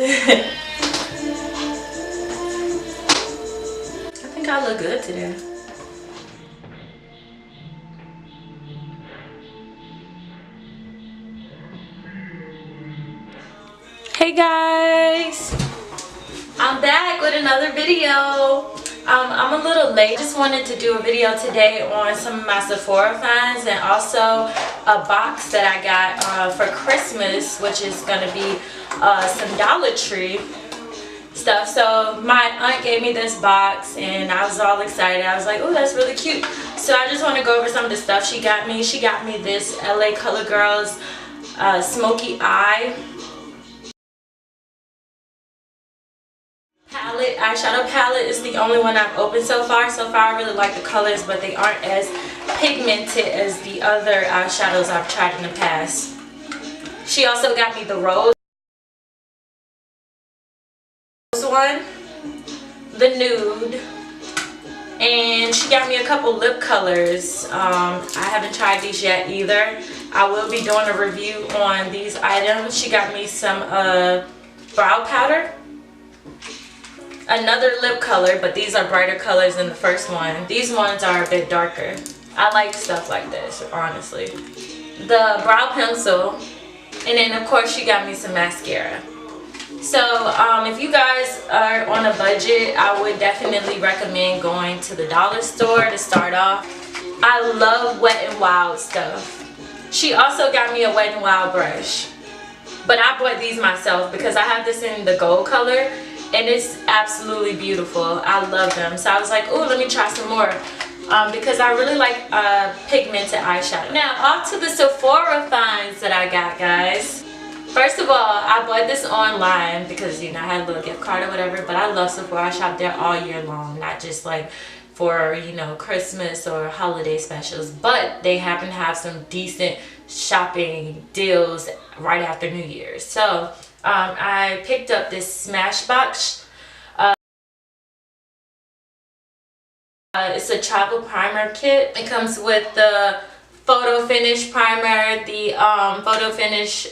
I think I look good today. Hey guys, I'm back with another video. I'm a little late. Just wanted to do a video today on some of my Sephora finds and also a box that I got for Christmas, which is going to be some Dollar Tree stuff. So my aunt gave me this box and I was all excited. I was like, oh, that's really cute. So I just want to go over some of the stuff she got me. She got me this LA Color Girls Smoky Eye palette, eyeshadow palette. Is the only one I've opened so far. I really like the colors, but they aren't as pigmented as the other eyeshadows I've tried in the past. She also got me the rose one, the nude, and she got me a couple lip colors. I haven't tried these yet either. I will be doing a review on these items. She got me some brow powder, another lip color, but these are brighter colors than the first one. These ones are a bit darker. I like stuff like this, honestly. The brow pencil, and then of course she got me some mascara. So if you guys are on a budget, I would definitely recommend going to the dollar store to start off. I love Wet n Wild stuff. She also got me a Wet n Wild brush, but I bought these myself because I have this in the gold color and it's absolutely beautiful. I love them. So I was like, oh, let me try some more because I really like pigmented eyeshadow. Now off to the Sephora finds that I got, guys. First of all, I bought this online because, you know, I had a little gift card or whatever, but I love Sephora. I shop there all year long, not just like for, you know, Christmas or holiday specials, but they happen to have some decent shopping deals right after New Year's. So I picked up this Smashbox. It's a travel primer kit. It comes with the Photo Finish primer, the Photo Finish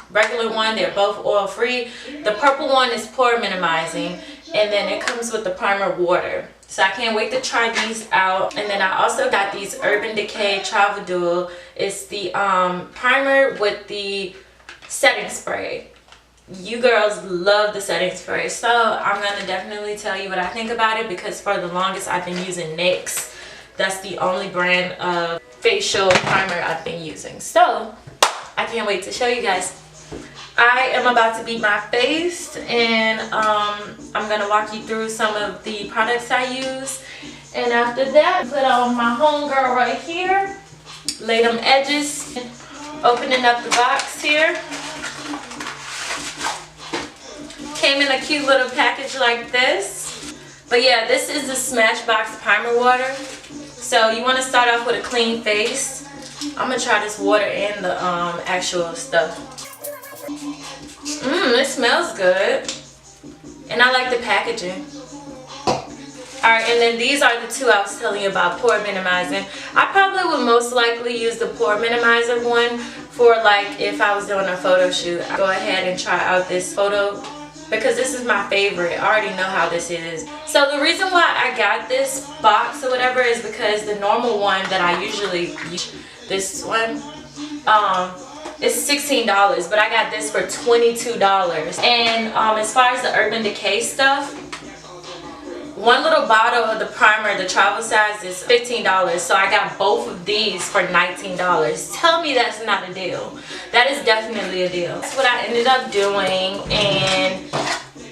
regular one. They're both oil free. The purple one is pore minimizing, and then it comes with the primer water. So I can't wait to try these out. And then I also got these Urban Decay Travel Duo. It's the primer with the setting spray. You girls love the setting spray, so I'm gonna definitely tell you what I think about it, because for the longest I've been using NYX. That's the only brand of facial primer I've been using. So I can't wait to show you guys. I am about to beat my face, and I'm gonna walk you through some of the products I use. And after that, put on my homegirl right here, lay them edges, opening up the box here. Came in a cute little package like this. But yeah, this is the Smashbox primer water. So you want to start off with a clean face. I'm gonna try this water and the actual stuff. It smells good, and I like the packaging. Alright, and then these are the two I was telling you about, pore minimizing. I probably would most likely use the pore minimizer one for, like, if I was doing a photo shoot. I'd go ahead and try out this photo, because this is my favorite. I already know how this is. So the reason why I got this box or whatever is because the normal one that I usually use, this one, it's $16, but I got this for $22. And as far as the Urban Decay stuff, one little bottle of the primer, the travel size, is $15. So I got both of these for $19. Tell me that's not a deal. That is definitely a deal. That's what I ended up doing, and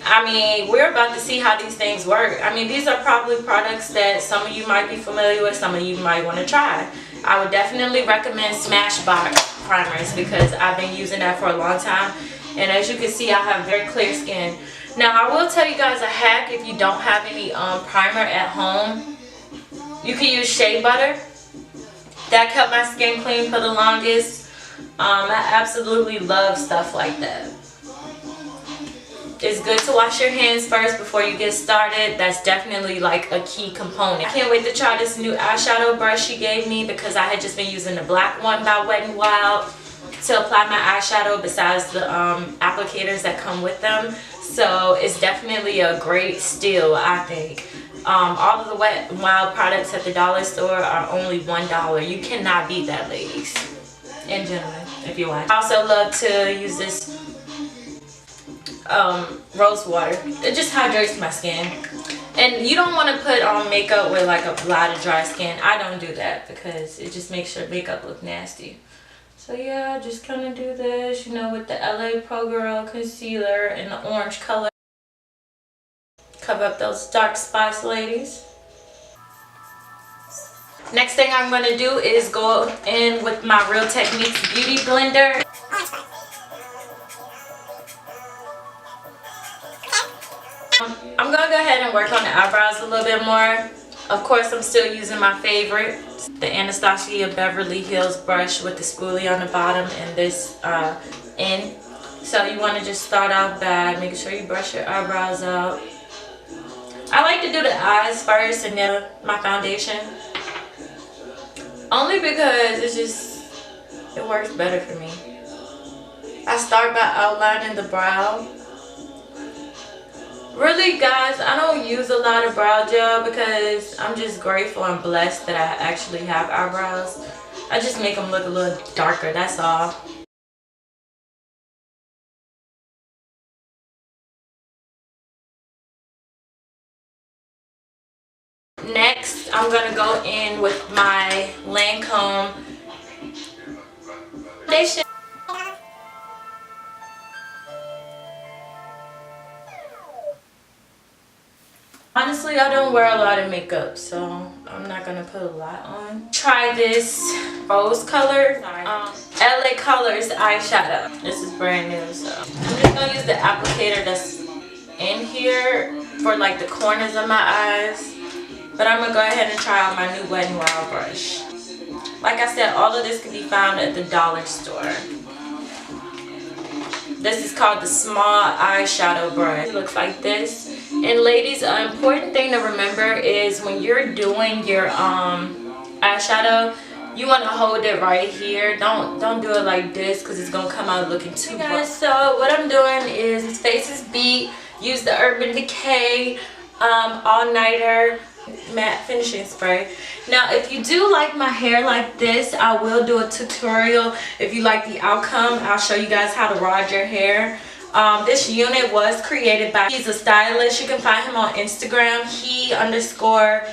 I mean, we're about to see how these things work. I mean, these are probably products that some of you might be familiar with, some of you might want to try. I would definitely recommend Smashbox primers because I've been using that for a long time, and as you can see, I have very clear skin. Now I will tell you guys a hack. If you don't have any primer at home, you can use shea butter. That kept my skin clean for the longest. I absolutely love stuff like that. It's good to wash your hands first before you get started. That's definitely like a key component. I can't wait to try this new eyeshadow brush she gave me because I had just been using the black one by Wet n Wild. to apply my eyeshadow besides the applicators that come with them. So it's definitely a great steal, I think. All of the Wet n Wild products at the dollar store are only $1. You cannot beat that, ladies and gentlemen, if you want. I also love to use this rose water. It just hydrates my skin. And you don't want to put on makeup with like a lot of dry skin. I don't do that because it just makes your makeup look nasty. So yeah, just kind of do this, you know, with the LA Pro Girl concealer in the orange color. Cover up those dark spots, ladies. Next thing I'm going to do is go in with my Real Techniques Beauty Blender. I'm going to go ahead and work on the eyebrows a little bit more. Of course, I'm still using my favorite, the Anastasia Beverly Hills brush with the spoolie on the bottom and this end. So you want to just start off by making sure you brush your eyebrows out. I like to do the eyes first and then my foundation. Only because it works better for me. I start by outlining the brow. Really, guys, I don't use a lot of brow gel because I'm just grateful and blessed that I actually have eyebrows. I just make them look a little darker, that's all. Next, I'm going to go in with my Lancome foundation. Honestly, I don't wear a lot of makeup, so I'm not going to put a lot on. Try this rose color, LA Colors eyeshadow. This is brand new, so I'm just going to use the applicator that's in here for like the corners of my eyes. But I'm going to go ahead and try out my new Wet n Wild brush. Like I said, all of this can be found at the dollar store. This is called the small eyeshadow brush. It looks like this. And ladies, an important thing to remember is when you're doing your eyeshadow, you want to hold it right here. Don't do it like this because it's going to come out looking too bright. So what I'm doing is Faces Beat. Use the Urban Decay all-nighter matte finishing spray. Now if you do like my hair like this, I will do a tutorial. If you like the outcome, I'll show you guys how to rod your hair. This unit was created by, he's a stylist. You can find him on Instagram, he_a_stylist.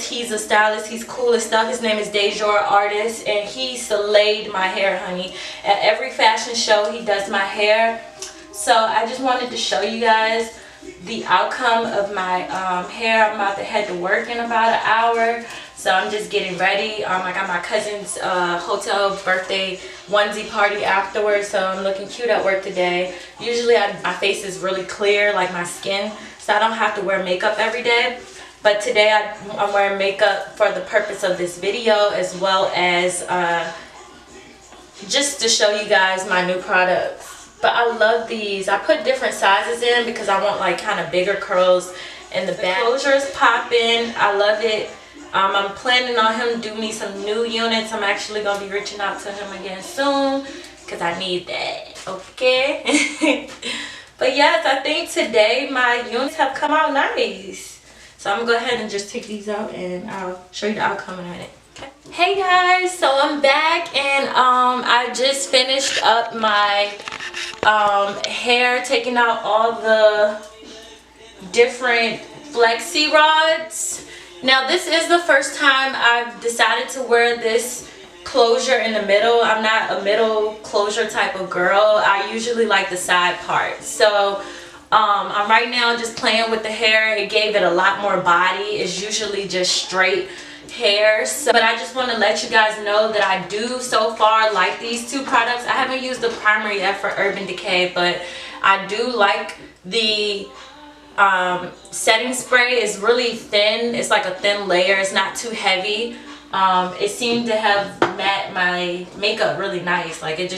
He's a stylist, he's cool as stuff. His name is Dejour Artist, and he slayed my hair, honey. At every fashion show he does my hair. So I just wanted to show you guys the outcome of my hair. I'm about to head to work in about an hour, so I'm just getting ready. I got my cousin's hotel birthday onesie party afterwards, so I'm looking cute at work today. Usually my face is really clear, like my skin, so I don't have to wear makeup every day. But today I'm wearing makeup for the purpose of this video, as well as just to show you guys my new products. But I love these. I put different sizes in because I want like kind of bigger curls in the back. The closure is popping. I love it. I'm planning on him to do me some new units. I'm actually going to be reaching out to him again soon because I need that. Okay? But yes, I think today my units have come out nice. So I'm going to go ahead and just take these out and I'll show you the outcome in a minute. Okay. Hey guys, so I'm back and I just finished up my hair, taking out all the different flexi rods. Now this is the first time I've decided to wear this closure in the middle. I'm not a middle closure type of girl. I usually like the side part. So I'm right now just playing with the hair. It gave it a lot more body. It's usually just straight hair. So, but I just want to let you guys know that I do so far like these two products. I haven't used the primer yet for Urban Decay, but I do like the setting spray. It's really thin. It's like a thin layer. It's not too heavy. It seemed to have matte my makeup really nice. Like it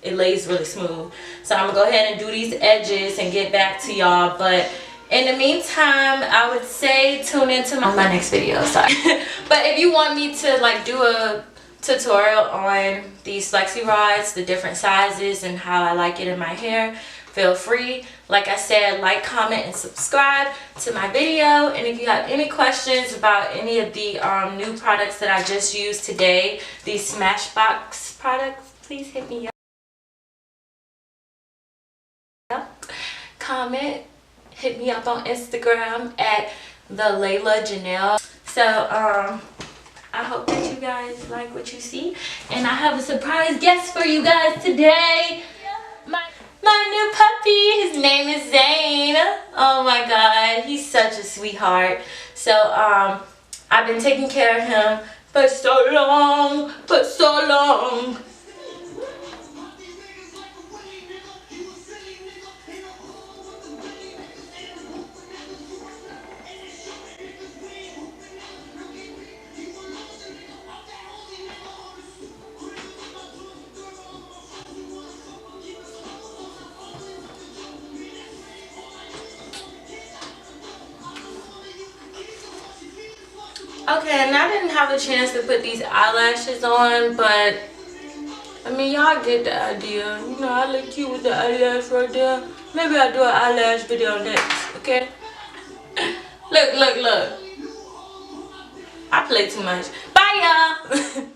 lays really smooth. So I'm gonna go ahead and do these edges and get back to y'all. But in the meantime, I would say tune into my next video. Sorry. But if you want me to like do a tutorial on these flexi rods, the different sizes and how I like it in my hair, feel free. Like I said, like, comment, and subscribe to my video. And if you have any questions about any of the new products that I just used today, these Smashbox products, please hit me up. Comment, hit me up on Instagram at the Layla Janelle. So I hope that you guys like what you see, and I have a surprise guest for you guys today. My new puppy, his name is Zane. Oh my god, he's such a sweetheart. So I've been taking care of him for so long, Okay, and I didn't have a chance to put these eyelashes on, but I mean, y'all get the idea. You know, I look cute with the eyelash right there. Maybe I'll do an eyelash video next, okay? Look. I play too much. Bye, y'all.